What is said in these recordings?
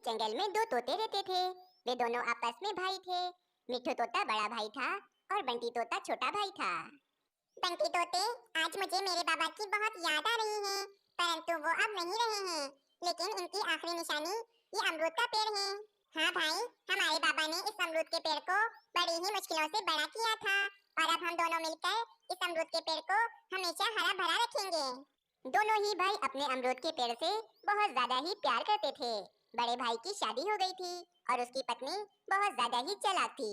जंगल में दो तोते रहते थे। वे दोनों आपस में भाई थे। मिट्ठू तोता बड़ा भाई था और बंटी तोता छोटा भाई था। बंटी तोते, आज मुझे मेरे बाबा की बहुत याद आ रही है, परंतु वो अब नहीं रहे हैं। लेकिन इनकी आखिरी निशानी ये अमरूद का पेड़ है। हाँ भाई, हमारे बाबा ने इस अमरूद के पेड़ को बड़ी ही मुश्किलों से बड़ा किया था और अब हम दोनों मिलकर इस अमरूद के पेड़ को हमेशा हरा भरा रखेंगे। दोनों ही भाई अपने अमरूद के पेड़ से बहुत ज्यादा ही प्यार करते थे। बड़े भाई की शादी हो गई थी और उसकी पत्नी बहुत ज्यादा ही चालाक थी।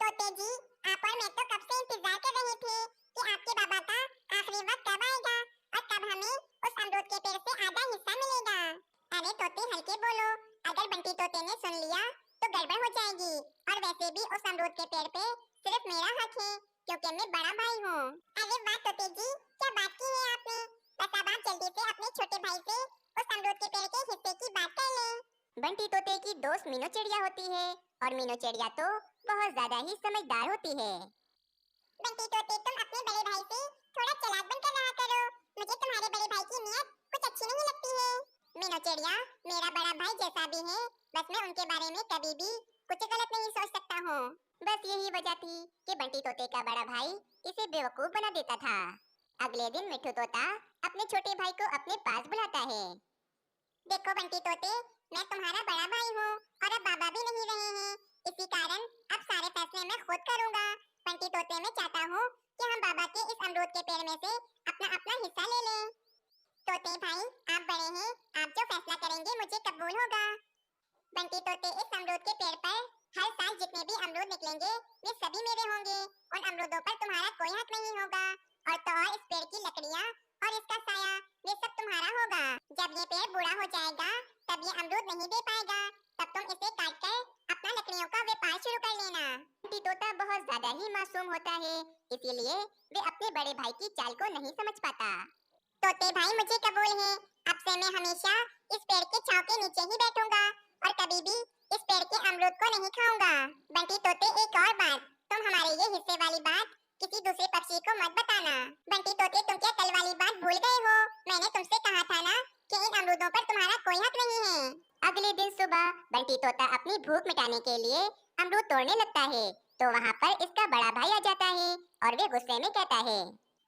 तोते जी, आप और मैं तो कब से इंतजार कर रहे थे कि आपके बाबा का आखिरी वक्त कब आएगा और कब हमें उस अमरूद के पेड़ से आधा हिस्सा मिलेगा। अरे तोते, हल्के बोलो, अगर बंटी तोते ने सुन लिया तो गड़बड़ हो जाएगी। और वैसे भी उस अमरूद के पेड़ पे सिर्फ मेरा हक है, क्योंकि मैं बड़ा भाई हूँ। अरे वाह तोते जी, क्या बात की है आपने। बस अब आप जल्दी से अपने छोटे भाई से उस अमरूद के पेड़ के हिस्से की बात कर लें। बंटी तोते की दोस्त मीनू चिड़िया होती है और मीनू चिड़िया तो बहुत ज्यादा ही समझदार होती है। बंटी तोते, तुम अपने बड़े भाई से थोड़ा चालाक बनकर रहा करो। मुझे तुम्हारे बड़े भाई की नीयत कुछ अच्छी नहीं लगती है। मीनू चिड़िया मेरा बड़ा भाई जैसा भी है, बस मैं उनके बारे में कभी भी कुछ गलत नहीं सोच सकता हूँ। बस यही वजह थी कि बंटी तोते का बड़ा भाई इसे बेवकूफ बना देता था। अगले दिन मिट्ठू तोता अपने छोटे भाई को अपने पास बुलाता है। देखो बंटी तोते, मैं तुम्हारा बड़ा भाई हूँ और अब बाबा भी नहीं रहे हैं, इसी कारण अब सारे फैसले मैं खुद करूँगा। बंटी तोते, मैं चाहता हूँ कि हम बाबा के इस अमरूद के पेड़ में से अपना अपना हिस्सा ले लें। तोते भाई, आप बड़े हैं, आप जो फैसला करेंगे मुझे कबूल होगा। बंटी तोते, इस अमरूद के पेड़ पर हर साल जितने भी अमरूद निकलेंगे वे सभी मेरे होंगे और अमरूदों पर तुम्हारा कोई हक नहीं होगा। और तो और इस पेड़ की लकड़ियाँ और इसका साया ये सब तुम्हारा होगा। जब ये पेड़ बूढ़ा हो जाएगा तब ये अमरूद नहीं दे पाएगा, तब तुम इसे काट कर अपना लकड़ियों का व्यापार शुरू कर लेना। बंटी तोता बहुत ज्यादा ही मासूम होता है, इसीलिए वे अपने बड़े भाई की चाल को नहीं समझ पाता। तोते भाई, मुझे कबूल है, अब से मैं हमेशा इस पेड़ के छांव के नीचे ही बैठूंगा और कभी भी इस पेड़ के अमरूद को नहीं खाऊंगा। बंटी तोते, एक और बात, तुम हमारे ये हिस्से वाली बात किसी दूसरे पक्षी को मत बताना। बंटी तोते, तुम क्या कल वाली बात भूल गए हो? मैंने तुमसे कहा था ना कि इन अमरूदों पर तुम्हारा कोई हक नहीं है। अगले दिन सुबह बंटी तोता अपनी भूख मिटाने के लिए अमरूद तोड़ने लगता है, तो वहाँ पर इसका बड़ा भाई आ जाता है और वे गुस्से में कहता है,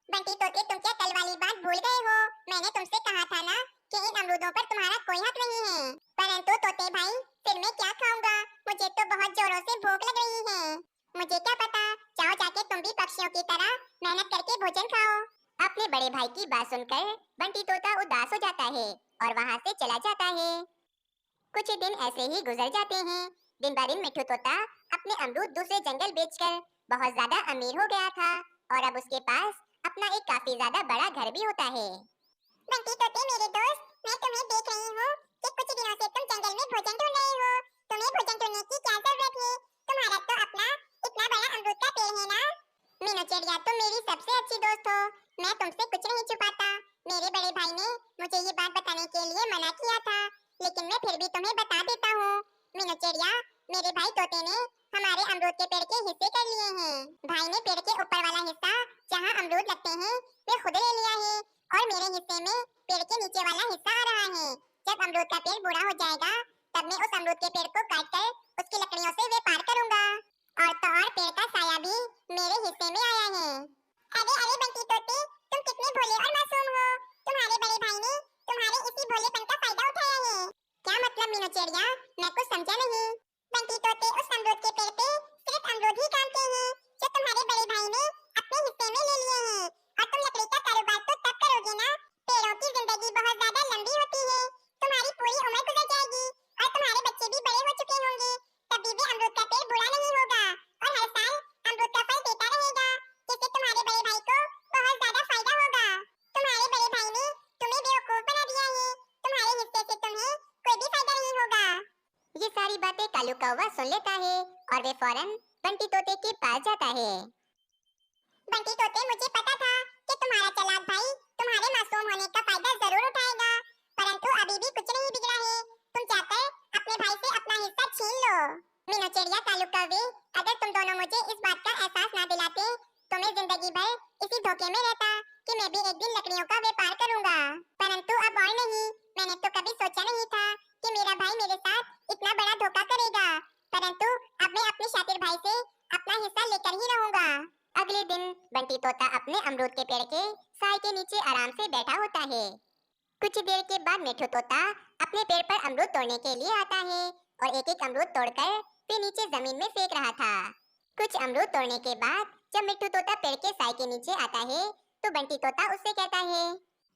बंटी तोते, तुम क्या कल वाली बात भूल गए हो? मैंने तुमसे कहा था ना कि इन अमरूदों पर तुम्हारा कोई हक नहीं है। परंतु तोते भाई, फिर मैं क्या खाऊंगा? मुझे तो बहुत जोरों से भूख लग रही है। मुझे क्या पता, जाओ जाके तुम भी पक्षियों की तरह मेहनत करके भोजन खाओ। अपने बड़े भाई की बात सुनकर बंटी तोता उदास हो जाता है और वहाँ से चला जाता है। कुछ दिन ऐसे ही गुजर जाते हैं। दिन ब दिन मिट्ठू तोता अपने अमरूद दूसरे जंगल बेचकर बहुत ज्यादा अमीर हो गया था और अब उसके पास अपना एक काफी ज्यादा बड़ा घर भी होता है। बंटी तोते मेरे दोस्त, मैं तुम्हें देख रही हूँ कि कुछ दिनों से तुम जंगल में भोजन ढूंढ रहे हो। तुम्हें भोजन ढूंढने की क्या जरूरत है? तुम्हारा तो अपना इतना बड़ा अमरूद का पेड़ है ना। मीनू चिड़िया, तुम मेरी सबसे अच्छी दोस्त हो, मैं तुमसे कुछ नहीं छुपाता। मेरे बड़े भाई ने मुझे ये बात बताने के लिए मना किया था, लेकिन मैं फिर भी तुम्हें बता देता हूँ। मीनू चिड़िया, मेरे भाई तोते ने हमारे अमरूद के पेड़ के हिस्से कर लिए हैं। भाई ने पेड़ के ऊपर वाला हिस्सा जहाँ अमरूद लगते हैं वे खुद ले लिया है और मेरे हिस्से में पेड़ के नीचे वाला हिस्सा आ रहा है। जब अमरूद का पेड़ बूढ़ा हो जाएगा तब मैं उस अमरूद के पेड़ को काटकर उसकी लकड़ियों से व्यापार करूंगा और तो और पेड़ का साया भी मेरे हिस्से में आया है। अरे अरे बंटी तोते, तुम कितने भोले और मासूम हो। तुम्हारे बड़े भाई ने तुम्हारे इसी भोलेपन का फायदा उठाया है। क्या मतलब मीनू चिड़िया, मैं कुछ समझा नहीं। बंटी तोते, उस अमरूद के पेड़ पे सिर्फ अमरूद ही काटते हैं जो तुम्हारे बड़े भाई ने अपने हिस्से में ले लिए हैं। और तुम लकड़ी का कारोबार तो तब करोगे ना, पेड़ों की जिंदगी बहुत ज्यादा लंबी होती है, तुम्हारी पूरी उम्र गुजर जाएगी और तुम्हारे बच्चे भी बड़े हो चुके होंगे, तभी भी अमरूद का पेड़ बूढ़ा नहीं होगा और हर साल अमरूद का फल देता रहेगा, जिससे तुम्हारे बड़े भाई को बहुत ज्यादा फायदा होगा। तुम्हारे बड़े भाई ने तुम्हें बेवकूफ बना दिया है, तुम्हारे हिस्से से तुम्हें कोई भी फायदा नहीं होगा। ये सारी बातें कालू कौवा सुन लेता है और वे फौरन बंटी तोते के पास जाता है। बंटी तोते, मुझे पता था कि तुम्हारा चालाक भाई तुम्हारे मासूम होने का फायदा जरूर उठाएगा, परंतु अभी भी कुछ नहीं बिगड़ा है। तुम जाकर अपने भाई से अपना हिस्सा छीन लो। मीनू चिड़िया, कालू कौवे, अगर तुम दोनों मुझे इस बात का एहसास ना दिलाते तो मैं जिंदगी भर इसी धोखे में रहता कि मैं भी एक दिन लकड़ियों का व्यापार करूंगा, परंतु अब और नहीं। मैंने तो कभी सोचा नहीं था कि मेरा भाई मेरे साथ अमरूद के पेड़ के साए के नीचे आराम से बैठा होता है। कुछ देर के बाद मिट्ठू तोता अपने पेड़ पर अमरूद तोड़ने के लिए आता है और एक एक अमरूद तोड़कर फिर नीचे जमीन में फेंक रहा था। कुछ अमरूद तोड़ने के बाद जब मिट्ठू तोता पेड़ के साए के नीचे आता है तो बंटी तोता उससे कहता है,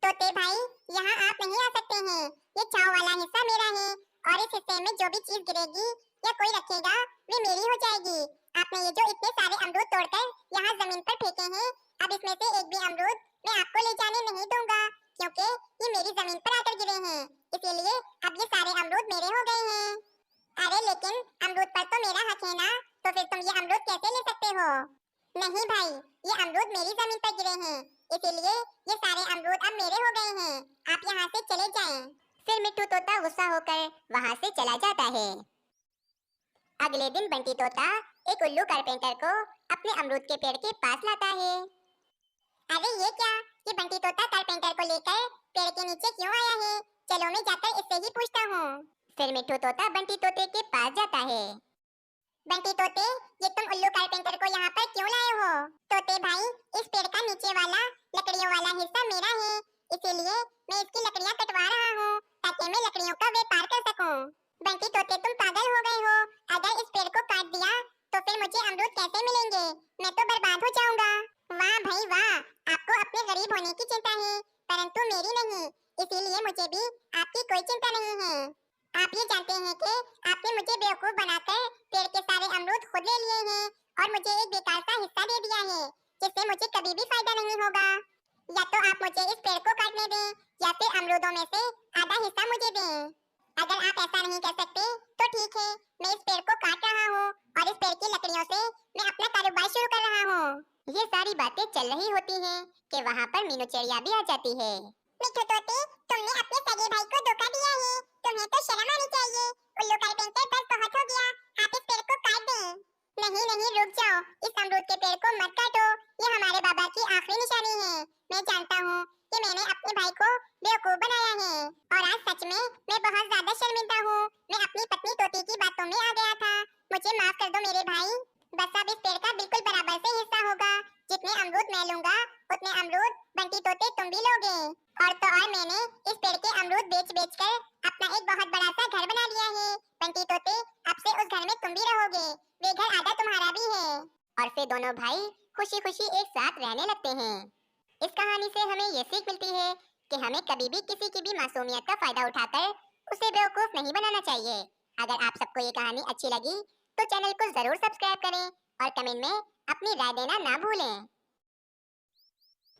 तोते भाई, यहाँ आप नहीं आ सकते हैं। ये छांव वाला हिस्सा मेरा है और इस हिस्से में जो भी चीज गिरेगी या कोई रखेगा वे मेरी हो जाएगी। आपने ये जो इतने सारे अमरूद तोड़कर यहाँ जमीन पर फेंके हैं, अब इसमें से एक भी अमरूद मैं आपको ले जाने नहीं दूंगा, क्योंकि ये मेरी जमीन पर आकर गिरे हैं। इसीलिए अब ये सारे अमरूद मेरे हो गए हैं। अरे लेकिन अमरूद पर तो मेरा हक है ना, तो फिर तुम ये अमरूद कैसे ले सकते हो? नहीं भाई, ये अमरूद मेरी जमीन पर गिरे हैं, इसीलिए ये सारे अमरूद अब मेरे हो गए हैं। आप यहाँ से चले जाएं। फिर मिट्ठू तोता गुस्सा होकर वहाँ से चला जाता है। अगले दिन बंटी तोता एक उल्लू कारपेंटर को अपने अमरूद के पेड़ के पास लाता है। अरे ये क्या, ये बंटी तोता कारपेंटर को लेकर पेड़ के नीचे क्यों आया है? चलो मैं जाकर इससे ही पूछता हूँ। फिर मिट्ठू तोता बंटी तोते के पास जाता है। बंटी तोते, ये तुम उल्लू कारपेंटर को यहाँ पर क्यों लाए हो? तोते भाई, इस पेड़ का नीचे वाला लकड़ियों वाला हिस्सा मेरा है, इसीलिए मैं इसकी लकड़ियाँ कटवा रहा हूँ ताकि मैं लकड़ियों का व्यापार कर सकूँ। बंटी तोते, तुम पागल हो गए हो। अगर इस पेड़ को काट दिया तो फिर मुझे अमरूद कैसे मिलेंगे? मैं तो बर्बाद हो जाऊंगा। वाह भाई वाह, आपको अपने गरीब होने की चिंता है, परंतु मेरी नहीं, इसीलिए मुझे भी आपकी कोई चिंता नहीं है। आप ये जानते हैं कि आपने मुझे बेवकूफ बनाकर पेड़ के सारे अमरूद खुद ले लिए हैं और मुझे एक बेकार सा हिस्सा दे दिया है, जिससे मुझे कभी भी फायदा नहीं होगा। या तो आप मुझे इस पेड़ को काटने दें या फिर अमरूदों में से आधा हिस्सा मुझे दें। अगर आप ऐसा नहीं कर सकते तो ठीक है, मैं इस पेड़ को काट रहा हूँ और इस पेड़ की लकड़ियों से मैं अपना कारोबार शुरू कर रहा हूँ। ये सारी बातें चल रही होती हैं कि वहाँ पर मीनू चिड़िया भी आ जाती है। मिट्ठू तोते, तुमने अपने सगे भाई को धोखा दिया है, तुम्हें तो शर्म आनी चाहिए। उल्लू कारपेंटर, बस बहुत हो गया, आप इस पेड़ को काट दें। नहीं नहीं, रुक जाओ, इस अमरूद के पेड़ को मत काटो, ये हमारे बाबा की आखिरी निशानी है। मैं जानता हूँ कि मैंने अपने भाई को बेवकूफ बनाया है और आज सच में मैं बहुत ज्यादा शर्मिंदा हूँ। मैं अपनी पत्नी तोती की बातों में आ गया था, मुझे माफ कर दो मेरे भाई। बस अब इस पेड़ का बिल्कुल बराबर से हिस्सा होगा, जितने अमरूद मैं लूंगा उतने अमरूद बंटी तोते तुम भी लोगे। और तो और मैंने इस पेड़ के अमरूद बेच बेच कर अपना एक बहुत बड़ा सा घर बना लिया है। बंटी तोते, अब से उस घर में तुम भी रहोगे, वे घर आधा तुम्हारा भी है। और फिर दोनों भाई खुशी खुशी एक साथ रहने लगते हैं। इस कहानी से हमें ये सीख मिलती है कि हमें कभी भी किसी की भी मासूमियत का फायदा उठाकर उसे बेवकूफ नहीं बनाना चाहिए। अगर आप सबको ये कहानी अच्छी लगी तो चैनल को जरूर सब्सक्राइब करें और कमेंट में अपनी राय देना ना भूलें।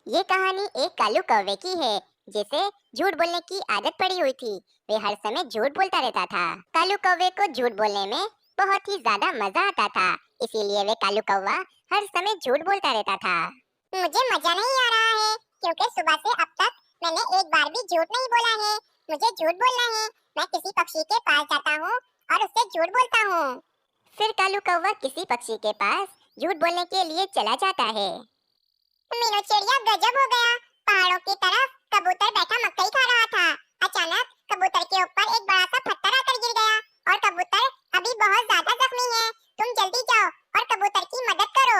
ये कहानी एक कालू कौवे की है जिसे झूठ बोलने की आदत पड़ी हुई थी। वे हर समय झूठ बोलता रहता था। कालू कौवे को झूठ बोलने में बहुत ही ज्यादा मजा आता था, इसीलिए वे कालू कौवा हर समय झूठ बोलता रहता था। मुझे मजा नहीं आ रहा है क्योंकि सुबह से अब तक मैंने एक बार भी झूठ नहीं बोला है। मुझे झूठ बोलना है, मैं किसी पक्षी के पास जाता हूँ और उससे झूठ बोलता हूँ। फिर कालू कौवा किसी पक्षी के पास झूठ बोलने के लिए चला जाता है। मीनू चिड़िया, गजब हो गया, पहाड़ों की तरफ कबूतर बैठा मकई खा रहा था। अचानक कबूतर के ऊपर एक बड़ा सा पत्थर आकर गिर गया और कबूतर अभी बहुत ज्यादा जख्मी है। तुम जल्दी जाओ और कबूतर की मदद करो।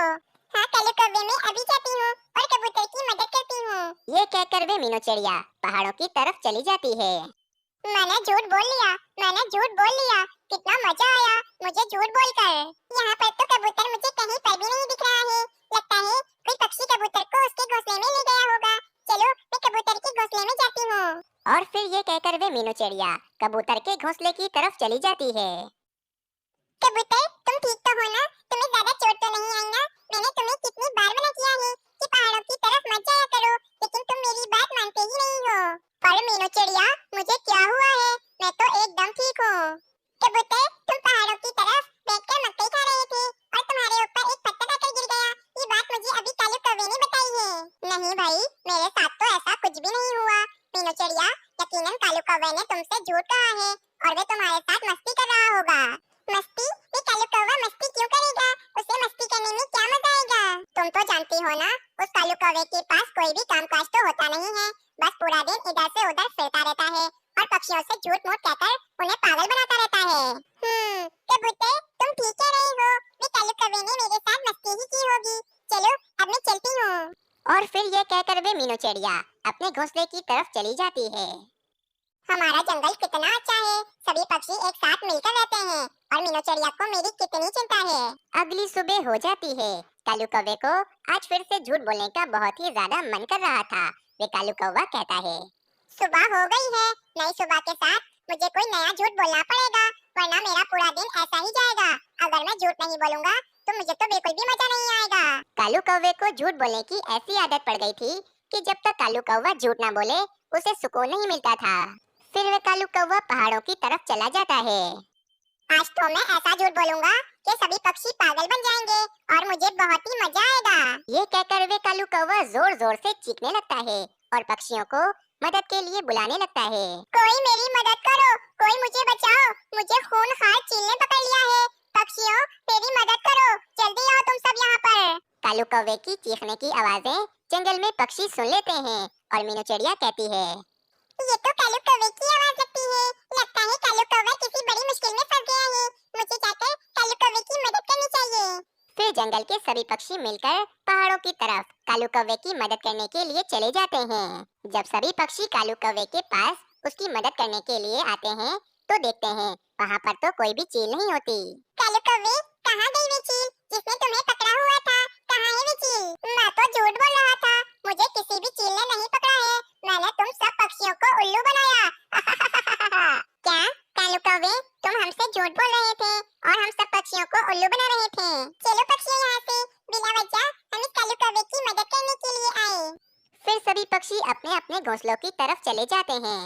हाँ कालू कौवे, मैं अभी जाती हूँ और कबूतर की मदद करती हूँ। ये कहकर वे मीनू चिड़िया पहाड़ों की तरफ चली जाती है। मैंने झूठ बोल लिया, मैंने झूठ बोल लिया, कितना मजा आया मुझे झूठ बोलकर। यहाँ पर तो कबूतर मुझे कहीं पर भी नहीं दिख रहा है, लगता है कोई पक्षी कबूतर को उसके घोंसले में ले गया होगा। चलो मैं कबूतर के घोंसले में जाती हूँ। और फिर ये कहकर वे मीनू चिड़िया कबूतर के घोंसले की तरफ चली जाती है। कबूतर, तुम ठीक तो हो ना? तुम्हें ज्यादा चोट तो नहीं आई ना? मैंने तुम्हें कितनी बार मना किया है कि पहाड़ों की तरफ मत जाया करो, लेकिन तुम मेरी बात मानते ही नहीं हो। पर मीनू चिड़िया, मुझे क्या हुआ है? मैं तो एकदम ठीक हूँ। कबूतर, तुम पहाड़ों की तरफ बैठकर मकई खा रहे थे और तुम्हारे ऊपर एक पत्थर आकर गिर गया। ये बात मुझे अभी कालू कौवे ने बताई है। नहीं भाई, मेरे साथ तो ऐसा कुछ भी नहीं हुआ। मीनू चिड़िया, यकीनन कालू कौवे ने तुमसे झूठ कहा है और वे तुम्हारे साथ मस्ती कर रहा होगा। मस्ती? ये कालू कौवा मस्ती क्यों करेगा? उसे मस्ती करने में क्या मजा आएगा? तुम तो जानती हो ना, उस कालू कौवे के पास कोई भी कामकाज तो होता नहीं है, बस पूरा दिन इधर से उधर फिरता रहता है और पक्षियों से झूठ मूठ कहकर उन्हें पागल बनाता रहता है। कबूतर, तुम ठीक कह रहे हो, वे कालू कौवे ने मेरे साथ मस्ती ही की होगी। चलो अब मैं चलती हूँ। और फिर ये कहकर वे मीनू चिड़िया अपने घोंसले की तरफ चली जाती है। हमारा जंगल कितना अच्छा है, सभी पक्षी एक साथ मिलकर रहते हैं और मीनू चिड़िया को मेरी कितनी चिंता है। अगली सुबह हो जाती है। कालू कौवे को आज फिर से झूठ बोलने का बहुत ही ज्यादा मन कर रहा था। वे कालू कौवा कहता है, सुबह हो गई है, नई सुबह के साथ मुझे कोई नया झूठ बोलना पड़ेगा, वरना मेरा पूरा दिन ऐसा ही जाएगा। अगर मैं झूठ नहीं बोलूंगा तो मुझे तो बिल्कुल भी मजा नहीं आएगा। कालू कौवे को झूठ बोलने की ऐसी आदत पड़ गई थी कि जब तक कालू कौवा झूठ ना बोले उसे सुकून नहीं मिलता था। फिर वह कालू कौवा पहाड़ों की तरफ चला जाता है। आज तो मैं ऐसा झूठ बोलूंगा कि सभी पक्षी पागल बन जाएंगे और मुझे बहुत ही मजा आएगा। ये कहकर वे कालू कौवा जोर जोर से चीखने लगता है और पक्षियों को मदद के लिए बुलाने लगता है। कोई मेरी मदद करो, कोई मुझे बचाओ, मुझे खूंखार चील ने पकड़ लिया है। पक्षियों मेरी मदद करो, जल्दी आओ तुम सब यहाँ पर। कालू कौवे की चीखने की आवाजें जंगल में पक्षी सुन लेते हैं और मीनू चिड़िया कहती है, ये तो कालू कौवे की आवाज लगती है। लगता है कालू कौवा किसी बड़ी मुश्किल में फंस गया है। मुझे जाकर कालू कौवे की मदद करनी चाहिए। फिर जंगल के सभी पक्षी मिलकर पहाड़ों की तरफ कालू कौवे की मदद करने के लिए चले जाते हैं। जब सभी पक्षी कालू कौवे के पास उसकी मदद करने के लिए आते हैं तो देखते हैं वहाँ पर तो कोई भी चील नहीं होती। कालू कौवे, कहाँ गई वे चील जिसने तुम्हें पकड़ा हुआ था? कहाँ है वे चील? मैं तो झूठ बोल रहा था, मुझे किसी भी चील ने नहीं पकड़ा है। मैंने तुम सब पक्षियों को उल्लू बनाया। क्या कालू कौवे, तुम हमसे झूठ बोल रहे थे और हम सब पक्षियों को उल्लू बना रहे थे? चलो पक्षियों यहाँ से, बिना वजह हम इस कालू कौवे की मदद करने के लिए आए। फिर सभी पक्षी अपने अपने घोंसलों की तरफ चले जाते हैं।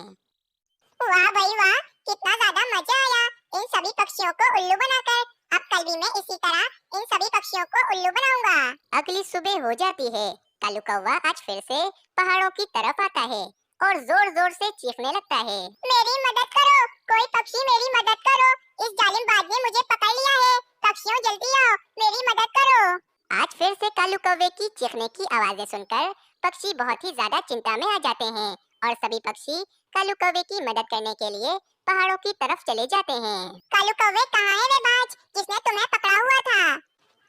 वाह भाई वाह, कितना ज्यादा मजा आया इन सभी पक्षियों को उल्लू बनाकर। अब कल भी मैं इसी तरह इन सभी पक्षियों को उल्लू बनाऊंगा। अगली सुबह हो जाती है। कालू कौवा आज फिर से पहाड़ों की तरफ आता है और जोर जोर से चीखने लगता है, मेरी मदद करो, कोई पक्षी मेरी मदद करो, इस जालिमबाज ने मुझे पकड़ लिया है। पक्षियों जल्दी आओ, मेरी मदद करो। आज फिर से कालू कौवे की चीखने की आवाजें सुनकर पक्षी बहुत ही ज्यादा चिंता में आ जाते हैं और सभी पक्षी कालू कौवे की मदद करने के लिए पहाड़ों की तरफ चले जाते हैं। कालू कौवे, कहाँ है वे बाज जिसने तुम्हें पकड़ा हुआ था?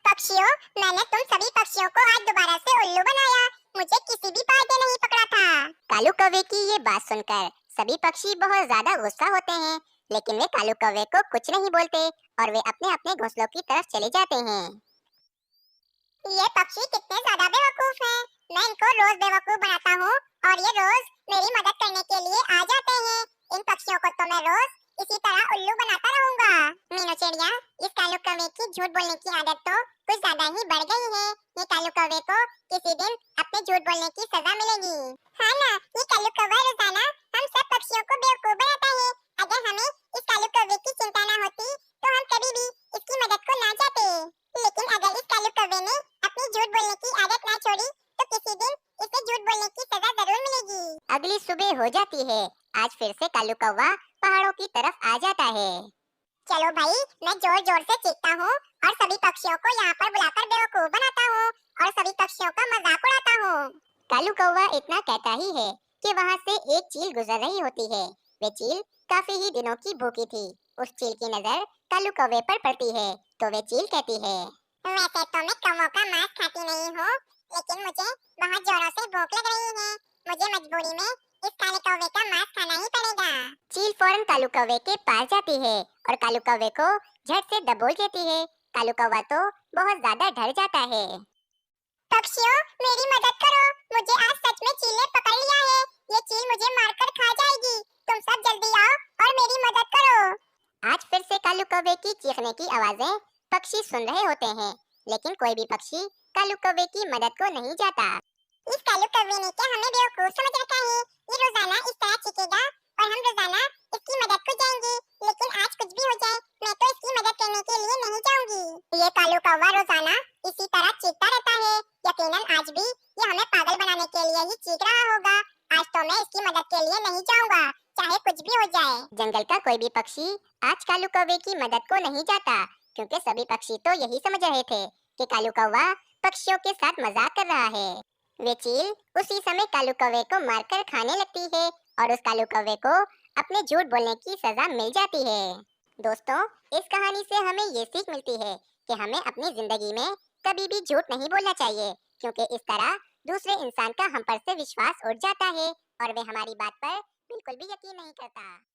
पक्षियों, मैंने तुम सभी पक्षियों को आज दोबारा से उल्लू बनाया, मुझे किसी भी बाज ने नहीं पकड़ा था। कालू कौवे की ये बात सुनकर सभी पक्षी बहुत ज्यादा गुस्सा होते हैं, लेकिन वे कालू कौवे को कुछ नहीं बोलते और वे अपने अपने घोंसलों की तरफ चले जाते हैं। ये पक्षी कितने ज्यादा बेवकूफ हैं। मैं इनको रोज बेवकूफ बनाता हूँ और ये रोज मेरी मदद करने के लिए आ जाते हैं। इन पक्षियों को तो मैं रोज इसी तरह उल्लू बनाता रहूंगा। मीनू चिड़िया, इस कालू कौवे की झूठ बोलने की आदत तो कुछ ज्यादा ही बढ़ गई है। ये कालू कौवे को किसी दिन अपने झूठ बोलने की सजा मिलेगी। हाँ ना, ये कालू कौवा रोजाना हम सब पक्षियों को बेवकूफ बनाता है। अगर हमें इस कालू कौवे की चिंता न होती तो हम कभी भी इसकी मदद को ना चाहते। लेकिन अगर इस कालू कौवे ने अपनी झूठ बोलने की आदत ना छोड़ी तो किसी दिन इसे झूठ बोलने की सजा जरूर मिलेगी। अगली सुबह हो जाती है। आज फिर से कालू कौवा पहाड़ों की तरफ आ जाता है। चलो भाई, मैं जोर जोर से चीखता हूँ और सभी पक्षियों को यहाँ पर बुलाकर बेवकूफ बनाता हूँ और सभी पक्षियों का मजाक उड़ाता हूँ। कालू कौवा इतना कहता ही है कि वहाँ से एक चील गुजर रही होती है। वे चील काफी ही दिनों की भूखी थी। उस चील की नजर कालू कौवे पर पड़ती है तो वे चील कहती है, वैसे तो मैं कौवों का मांस खाती नहीं हूँ, लेकिन मुझे बहुत जोरों से भूख लग रही है। मुझे मजबूरी में इस काले कौवे का मांस खाना ही पड़ेगा। चील फौरन कालू कौवे के पास जाती है और कालू कौवे को झट से दबोच लेती है। कालू कौवा तो बहुत ज्यादा डर जाता है। पक्षियों, मेरी मदद करो, मुझे आज सच में चील ने पकड़ लिया है। ये चील मुझे मारकर खा जाएगी। तुम सब जल्दी आओ और मेरी मदद करो। आज फिर से कालू कौवे की चीखने की आवाजें पक्षी सुन रहे होते हैं, लेकिन कोई भी पक्षी कालू कौवे की मदद को नहीं जाता। इस कालू कौवे ने क्या हमें बेवकूफ समझ रखा है? ये रोजाना इस तरह चीखेगा और हम रोजाना इसकी मदद को जाएंगे, लेकिन आज कुछ भी हो जाए मैं तो इसकी मदद करने के लिए नहीं जाऊंगी। ये कालू कौवा रोजाना इसी तरह चीखता रहता है। यकीनन आज भी ये हमें पागल बनाने के लिए ही चीख रहा होगा। आज तो मैं इसकी मदद के लिए नहीं जाऊंगा, चाहे कुछ भी हो जाए। जंगल का कोई भी पक्षी आज कालू कौवे की मदद को नहीं जाता, क्योंकि सभी पक्षी तो यही समझ रहे थे कि कालू कौवा पक्षियों के साथ मजाक कर रहा है। वे चील उसी समय कालू कौवे को मारकर खाने लगती है और उस कालू कौवे को अपने झूठ बोलने की सजा मिल जाती है। दोस्तों, इस कहानी से हमें ये सीख मिलती है कि हमें अपनी जिंदगी में कभी भी झूठ नहीं बोलना चाहिए, क्योंकि इस तरह दूसरे इंसान का हम पर से विश्वास उठ जाता है और वे हमारी बात पर बिल्कुल भी यकीन नहीं करता।